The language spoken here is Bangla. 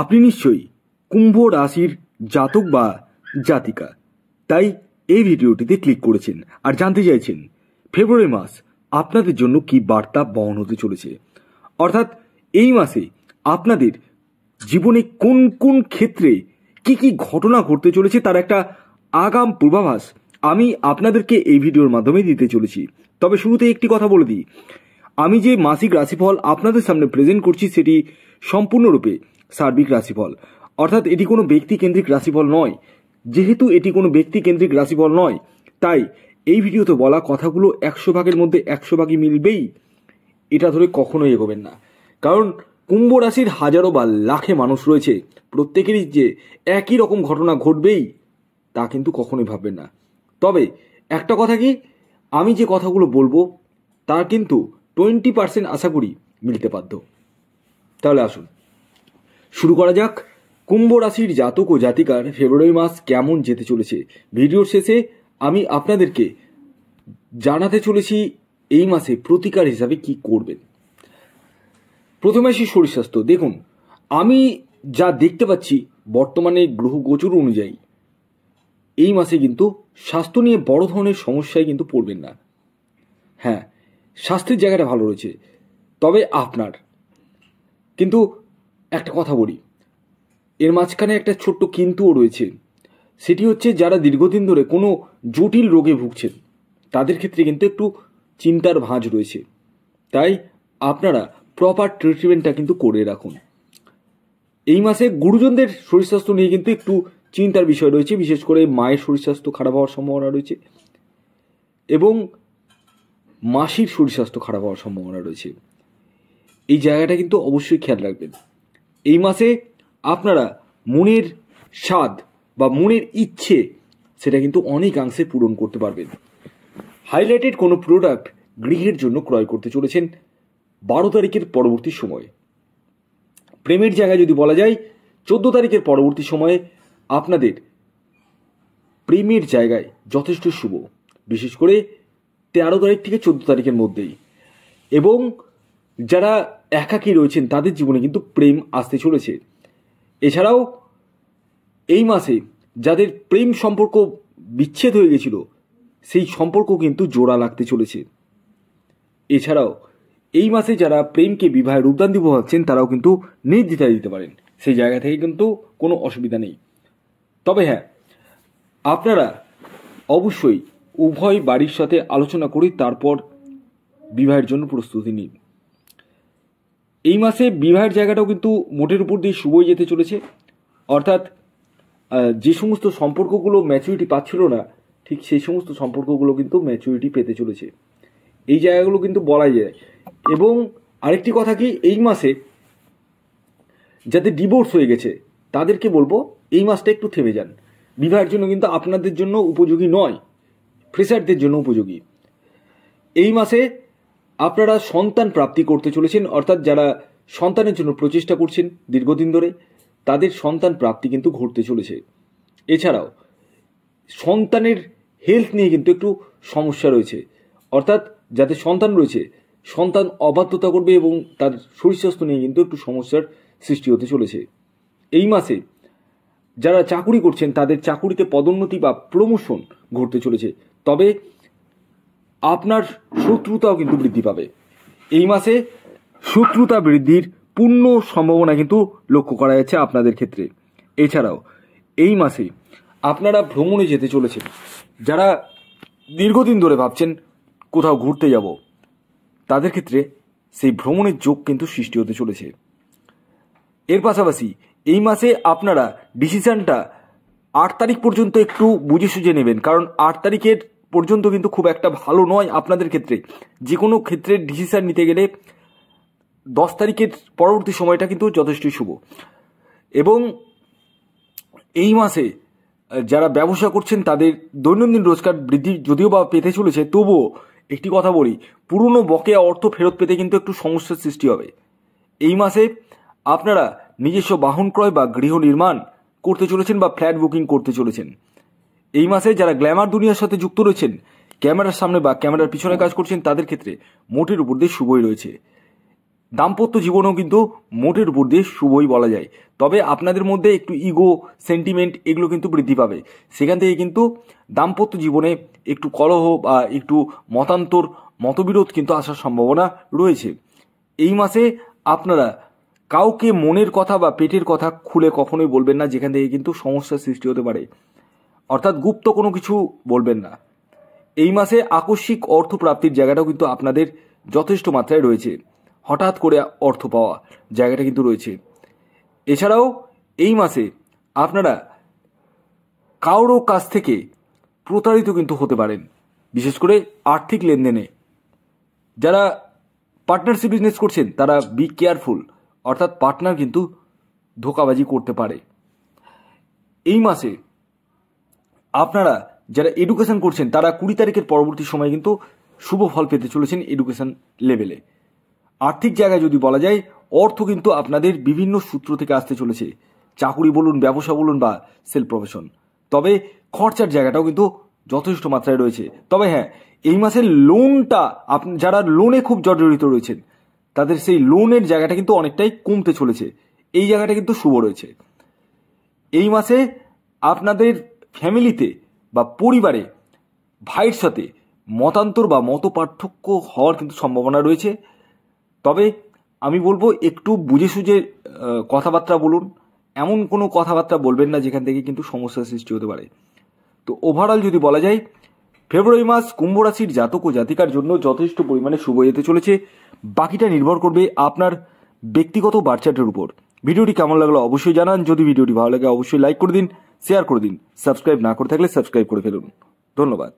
আপনি নিশ্চয়ই কুম্ভ রাশির জাতক বা জাতিকা, তাই এই ভিডিওটিতে ক্লিক করেছেন আর জানতে চাইছেন ফেব্রুয়ারি মাস আপনাদের জন্য কি বার্তা বহন হতে চলেছে। অর্থাৎ এই মাসে আপনাদের জীবনে কোন কোন ক্ষেত্রে কি কি ঘটনা ঘটতে চলেছে তার একটা আগাম পূর্বাভাস আমি আপনাদেরকে এই ভিডিওর মাধ্যমে দিতে চলেছি। তবে শুরুতে একটি কথা বলে দিই, আমি যে মাসিক রাশিফল আপনাদের সামনে প্রেজেন্ট করছি সেটি সম্পূর্ণরূপে সার্বিক রাশিফল, অর্থাৎ এটি কোনো ব্যক্তিকেন্দ্রিক রাশিফল নয়। যেহেতু এটি কোনো ব্যক্তিকেন্দ্রিক রাশিফল নয়, তাই এই ভিডিওতে বলা কথাগুলো 100 ভাগের মধ্যে 100 ভাগই মিলবেই এটা ধরে কখনোই এগোবেন না। কারণ কুম্ভ রাশির হাজারো বা লাখে মানুষ রয়েছে, প্রত্যেকেরই যে একই রকম ঘটনা ঘটবেই তা কিন্তু কখনোই ভাববেন না। তবে একটা কথা কি, আমি যে কথাগুলো বলবো তার কিন্তু 20% আশা করি মিলতে বাধ্য। তাহলে আসুন শুরু করা যাক। কুম্ভ রাশির জাতক ও জাতিকার ফেব্রুয়ারি মাস কেমন যেতে চলেছে ভিডিওর শেষে আমি আপনাদেরকে জানাতে চলেছি এই মাসে প্রতিকার হিসাবে কি করবেন। প্রথমে আসি শরীর স্বাস্থ্য। দেখুন, আমি যা দেখতে পাচ্ছি বর্তমানে গ্রহ গোচর অনুযায়ী এই মাসে কিন্তু স্বাস্থ্য নিয়ে বড় ধরনের সমস্যায় কিন্তু পড়বেন না। হ্যাঁ, স্বাস্থ্যের জায়গাটা ভালো রয়েছে, তবে আপনার কিন্তু একটা কথা বলি, এর মাঝখানে একটা ছোট্ট কিন্তুও রয়েছে। সেটি হচ্ছে যারা দীর্ঘদিন ধরে কোনো জটিল রোগে ভুগছেন তাদের ক্ষেত্রে কিন্তু একটু চিন্তার ভাঁজ রয়েছে, তাই আপনারা প্রপার ট্রিটমেন্টটা কিন্তু করে রাখুন। এই মাসে গুরুজনদের শরীর স্বাস্থ্য নিয়ে কিন্তু একটু চিন্তার বিষয় রয়েছে, বিশেষ করে মায়ের শরীর স্বাস্থ্য খারাপ হওয়ার সম্ভাবনা রয়েছে এবং মাসির শরীর স্বাস্থ্য খারাপ হওয়ার সম্ভাবনা রয়েছে। এই জায়গাটা কিন্তু অবশ্যই খেয়াল রাখবেন। এই মাসে আপনারা মনের স্বাদ বা মনের ইচ্ছে সেটা কিন্তু অনেকাংশে পূরণ করতে পারবেন। হাইলাইটেড কোনো প্রোডাক্ট গৃহের জন্য ক্রয় করতে চলেছেন 12 তারিখের পরবর্তী সময়ে। প্রেমের জায়গায় যদি বলা যায় 14 তারিখের পরবর্তী সময়ে আপনাদের প্রেমের জায়গায় যথেষ্ট শুভ, বিশেষ করে 13 তারিখ থেকে 14 তারিখের মধ্যেই। এবং যারা একাকী রয়েছেন তাদের জীবনে কিন্তু প্রেম আসতে চলেছে। এছাড়াও এই মাসে যাদের প্রেম সম্পর্ক বিচ্ছেদ হয়ে গেছিল সেই সম্পর্ক কিন্তু জোড়া লাগতে চলেছে। এছাড়াও এই মাসে যারা প্রেমকে বিবাহের রূপদান দিব ভাবছেন তারাও কিন্তু নির্দ্বিধায় দিতে পারেন, সেই জায়গা থেকে কিন্তু কোনো অসুবিধা নেই। তবে হ্যাঁ, আপনারা অবশ্যই উভয় বাড়ির সাথে আলোচনা করে তারপর বিবাহের জন্য প্রস্তুতি নিন। এই মাসে বিবাহের জায়গাটাও কিন্তু মোটের উপর দিয়ে শুভই যেতে চলেছে, অর্থাৎ যে সমস্ত সম্পর্কগুলো ম্যাচুরিটি পাচ্ছিল না ঠিক সেই সমস্ত সম্পর্কগুলো কিন্তু ম্যাচুরিটি পেতে চলেছে, এই জায়গাগুলো কিন্তু বলা যায়। এবং আরেকটি কথা কি, এই মাসে যাদের ডিভোর্স হয়ে গেছে তাদেরকে বলবো এই মাসটা একটু থেমে যান। বিবাহের জন্য কিন্তু আপনাদের জন্য উপযোগী নয়, ফ্রেশারদের জন্য উপযোগী। এই মাসে আপনারা সন্তান প্রাপ্তি করতে চলেছেন, অর্থাৎ যারা সন্তানের জন্য প্রচেষ্টা করছেন দীর্ঘদিন ধরে তাদের সন্তান প্রাপ্তি কিন্তু ঘটতে চলেছে। এছাড়াও সন্তানের হেলথ নিয়ে কিন্তু একটু সমস্যা রয়েছে, অর্থাৎ যাদের সন্তান রয়েছে সন্তান অবাধ্যতা করবে এবং তার শরীর স্বাস্থ্য নিয়ে কিন্তু একটু সমস্যার সৃষ্টি হতে চলেছে। এই মাসে যারা চাকুরি করছেন তাদের চাকুরিতে পদোন্নতি বা প্রমোশন ঘটতে চলেছে, তবে আপনার শত্রুতাও কিন্তু বৃদ্ধি পাবে। এই মাসে শত্রুতা বৃদ্ধির পূর্ণ সম্ভাবনা কিন্তু লক্ষ্য করা যাচ্ছে আপনাদের ক্ষেত্রে। এছাড়াও এই মাসে আপনারা ভ্রমণে যেতে চলেছেন, যারা দীর্ঘদিন ধরে ভাবছেন কোথাও ঘুরতে যাব তাদের ক্ষেত্রে সেই ভ্রমণের যোগ কিন্তু সৃষ্টি হতে চলেছে। এর পাশাপাশি এই মাসে আপনারা ডিসিশনটা 8 তারিখ পর্যন্ত একটু বুঝে সুঝে নেবেন, কারণ 8 তারিখের পর্যন্ত কিন্তু খুব একটা ভালো নয় আপনাদের ক্ষেত্রে। যে কোনো ক্ষেত্রে ডিসিশন নিতে গেলে 10 তারিখের পরবর্তী সময়টা কিন্তু যথেষ্টই শুভ। এবং এই মাসে যারা ব্যবসা করছেন তাদের দৈনন্দিন রোজগার বৃদ্ধি যদিও বা পেতে চলেছে, তবুও একটি কথা বলি, পুরনো বকেয়া অর্থ ফেরত পেতে কিন্তু একটু সমস্যার সৃষ্টি হবে। এই মাসে আপনারা নিজস্ব বাহন ক্রয় বা গৃহ নির্মাণ করতে চলেছেন বা ফ্ল্যাট বুকিং করতে চলেছেন। এই মাসে যারা গ্ল্যামার দুনিয়ার সাথে যুক্ত রয়েছেন, ক্যামেরার সামনে বা ক্যামেরার পিছনে কাজ করছেন তাদের ক্ষেত্রে মোটের উপর দিয়ে শুভই রয়েছে। দাম্পত্য জীবনেও কিন্তু মোটের উপর দিয়ে শুভই বলা যায়। তবে আপনাদের মধ্যে একটু ইগো, সেন্টিমেন্ট এগুলো কিন্তু বৃদ্ধি পাবে। সেখান থেকে কিন্তু দাম্পত্য জীবনে একটু কলহ বা একটু মতবিরোধ কিন্তু আসার সম্ভাবনা রয়েছে। এই মাসে আপনারা কাউকে মনের কথা বা পেটের কথা খুলে কখনোই বলবেন না, যেখান থেকে কিন্তু সমস্যার সৃষ্টি হতে পারে। অর্থাৎ গুপ্ত কোনো কিছু বলবেন না। এই মাসে আকস্মিক অর্থপ্রাপ্তির জায়গাটাও কিন্তু আপনাদের যথেষ্ট মাত্রায় রয়েছে। হঠাৎ করে অর্থ পাওয়া জায়গাটা কিন্তু রয়েছে। এছাড়াও এই মাসে আপনারা কারোর কাছ থেকে প্রতারিত কিন্তু হতে পারেন, বিশেষ করে আর্থিক লেনদেনে। যারা পার্টনারশিপ বিজনেস করছেন তারা বি কেয়ারফুল, অর্থাৎ পার্টনার কিন্তু ধোঁকাবাজি করতে পারে। এই মাসে আপনারা যারা এডুকেশন করছেন তারা 20 তারিখের পরবর্তী সময় কিন্তু শুভ ফল পেতে চলেছেন এডুকেশন লেভেলে। আর্থিক জায়গায় যদি বলা যায়, অর্থ কিন্তু আপনাদের বিভিন্ন সূত্র থেকে আসতে চলেছে, চাকুরি বলুন, ব্যবসা বলুন বা সেলফ প্রফেশন। তবে খরচার জায়গাটাও কিন্তু যথেষ্ট মাত্রায় রয়েছে। তবে হ্যাঁ, এই মাসের লোনটা যারা লোনে খুব জর্জরিত রয়েছেন তাদের সেই লোনের জায়গাটা কিন্তু অনেকটাই কমতে চলেছে। এই জায়গাটা কিন্তু শুভ রয়েছে। এই মাসে আপনাদের ফ্যামিলিতে বা পরিবারে ভাইয়ের সাথে মতান্তর বা মত পার্থক্য হওয়ার কিন্তু সম্ভাবনা রয়েছে। তবে আমি বলবো একটু বুঝে সুঝে কথাবার্তা বলুন। এমন কোনো কথাবার্তা বলবেন না যেখান থেকে কিন্তু সমস্যার সৃষ্টি হতে পারে। তো ওভারঅল যদি বলা যায়, ফেব্রুয়ারি মাস কুম্ভ রাশির জাতক ও জাতিকার জন্য যথেষ্ট পরিমাণে শুভ যেতে চলেছে। বাকিটা নির্ভর করবে আপনার ব্যক্তিগত বার্চার্টের উপর। ভিডিওটি কেমন লাগলো অবশ্যই জানান। যদি ভিডিওটি ভালো লাগে অবশ্যই লাইক করে দিন, শেয়ার করে দিন। সাবস্ক্রাইব না করে থাকলে সাবস্ক্রাইব করে ফেলুন। ধন্যবাদ।